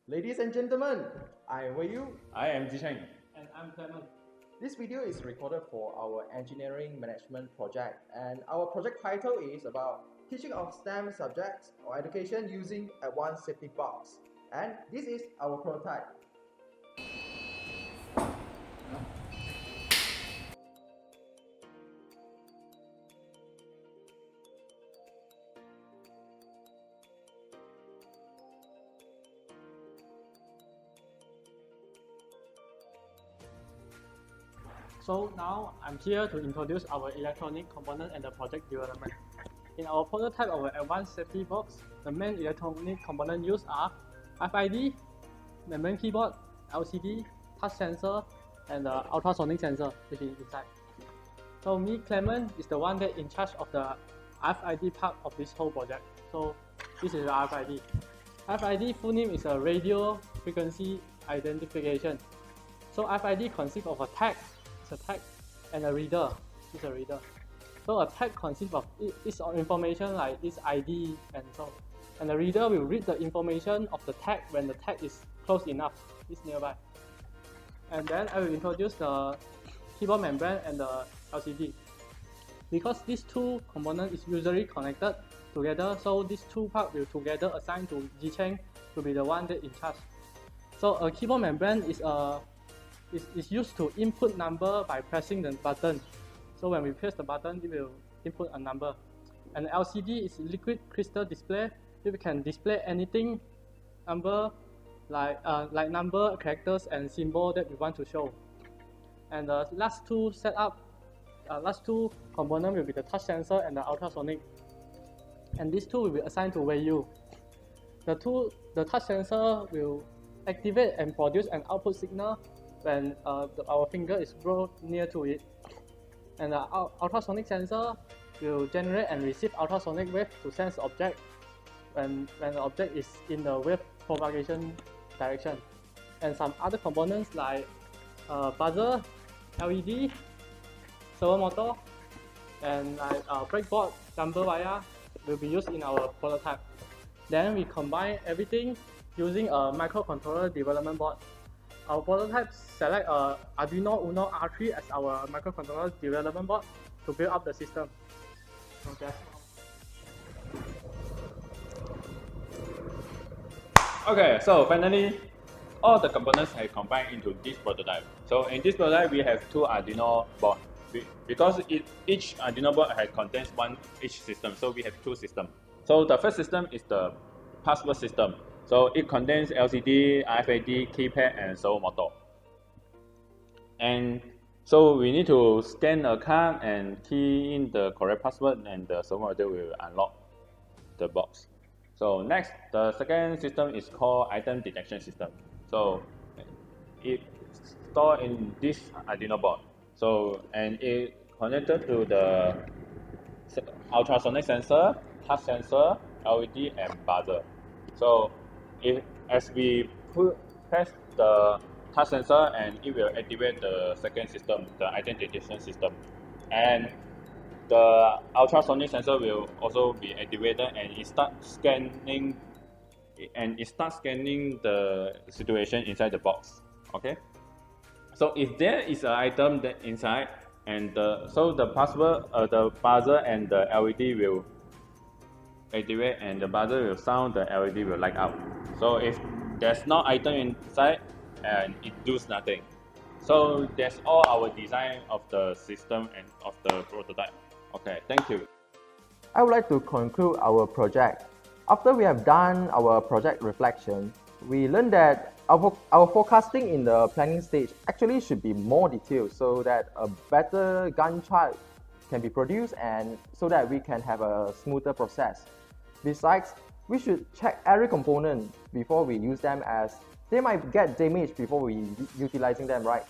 Ladies and gentlemen, I am Wei You. I am Zi Cheng. And I'm Clement. This video is recorded for our engineering management project, and our project title is about teaching of STEM subjects or education using advanced safety box. And this is our prototype. So now I'm here to introduce our electronic component and the project development. In our prototype of our advanced safety box, the main electronic components used are RFID, membrane keyboard, LCD, touch sensor, and the ultrasonic sensor which is inside. So me, Clement, is the one that in charge of the RFID part of this whole project. So this is the RFID. RFID full name is a radio frequency identification. So RFID consists of a tag, and a reader. It's a reader. So a tag consists of its information like its ID and so. And the reader will read the information of the tag when the tag is close enough, it's nearby. And then I will introduce the keyboard membrane and the LCD. Because these two components is usually connected together, so these two parts will together assign to Zi Cheng to be the one that in charge. So a keyboard membrane is used to input number by pressing the button. So when we press the button, it will input a number. And LCD is liquid crystal display. It can display anything, number, like number, characters, and symbol that we want to show. And the last two components will be the touch sensor and the ultrasonic. And these two will be assigned to Wei You. The touch sensor will activate and produce an output signal when our finger is brought near to it. And the ultrasonic sensor will generate and receive ultrasonic wave to sense the object when the object is in the wave propagation direction. And some other components like buzzer, LED, servo motor, and like breakboard, jumper wire will be used in our prototype. Then we combine everything using a microcontroller development board. Our prototype select Arduino UNO R3 as our microcontroller development board to build up the system. Okay. Okay, so finally, all the components have combined into this prototype. So in this prototype, we have two Arduino boards. Because each Arduino board contains each system, so we have two systems. So the first system is the password system. So it contains LCD, RFID, keypad, and servo motor. And so we need to scan a card and key in the correct password, and the servo motor will unlock the box. So next, the second system is called item detection system. So it's stored in this Arduino board. So and it connected to the ultrasonic sensor, touch sensor, LED, and buzzer. So as we press the touch sensor, and it will activate the second system, the item detection system, and the ultrasonic sensor will also be activated, and it starts scanning the situation inside the box. Okay. So if there is an item that inside, and so the password, the buzzer and the LED will activate, and the buzzer will sound, the LED will light up. So if there's no item inside, and it does nothing. So that's all our design of the system and of the prototype. Okay, thank you. I would like to conclude our project. After we have done our project reflection, we learned that our forecasting in the planning stage actually should be more detailed so that a better Gantt chart can be produced and so that we can have a smoother process. Besides, we should check every component before we use them, as they might get damaged before we utilizing them, right?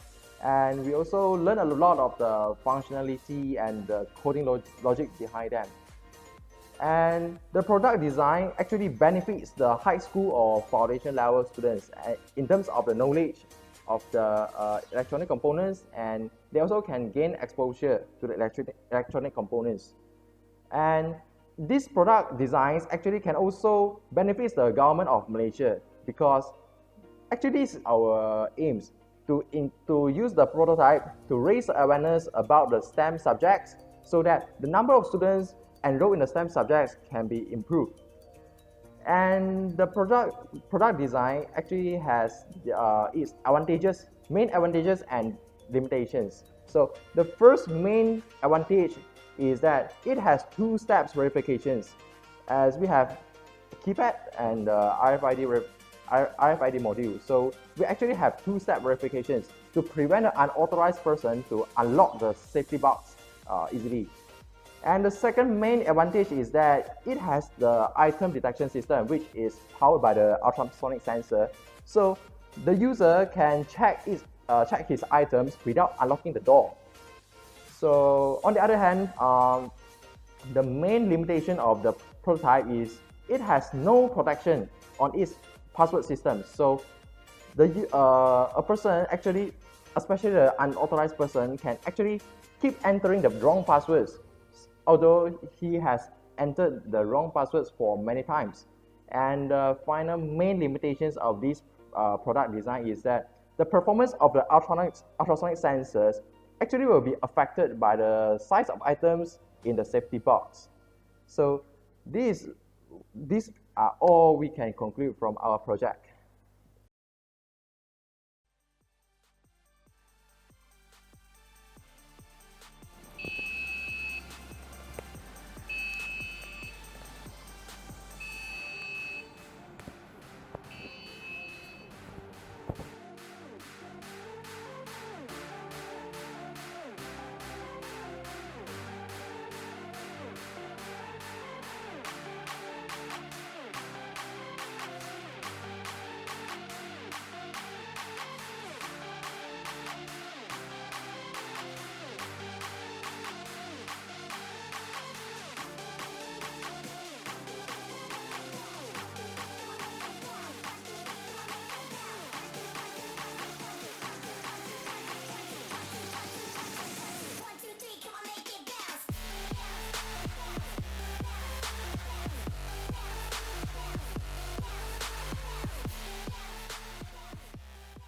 And we also learn a lot of the functionality and the coding logic behind them. And the product design actually benefits the high school or foundation level students in terms of the knowledge of the electronic components, and they also can gain exposure to the electronic components. And these product designs actually can also benefit the government of Malaysia, because Actually, this is our aims to use the prototype to raise awareness about the STEM subjects so that the number of students enrolled in the STEM subjects can be improved. And the product design actually has its advantages, main advantages and limitations. So the first main advantage is that it has two steps verifications, as we have keypad and RFID module. So we actually have two-step verifications to prevent an unauthorized person to unlock the safety box easily. And the second main advantage is that it has the item detection system, which is powered by the ultrasonic sensor. So the user can check his items without unlocking the door. So on the other hand, the main limitation of the prototype is it has no protection on its password system. So a person actually, especially the unauthorized person, can actually keep entering the wrong passwords, although he has entered the wrong passwords for many times. And the final main limitations of this product design is that the performance of the ultrasonic sensors actually will be affected by the size of items in the safety box. So these are all we can conclude from our project.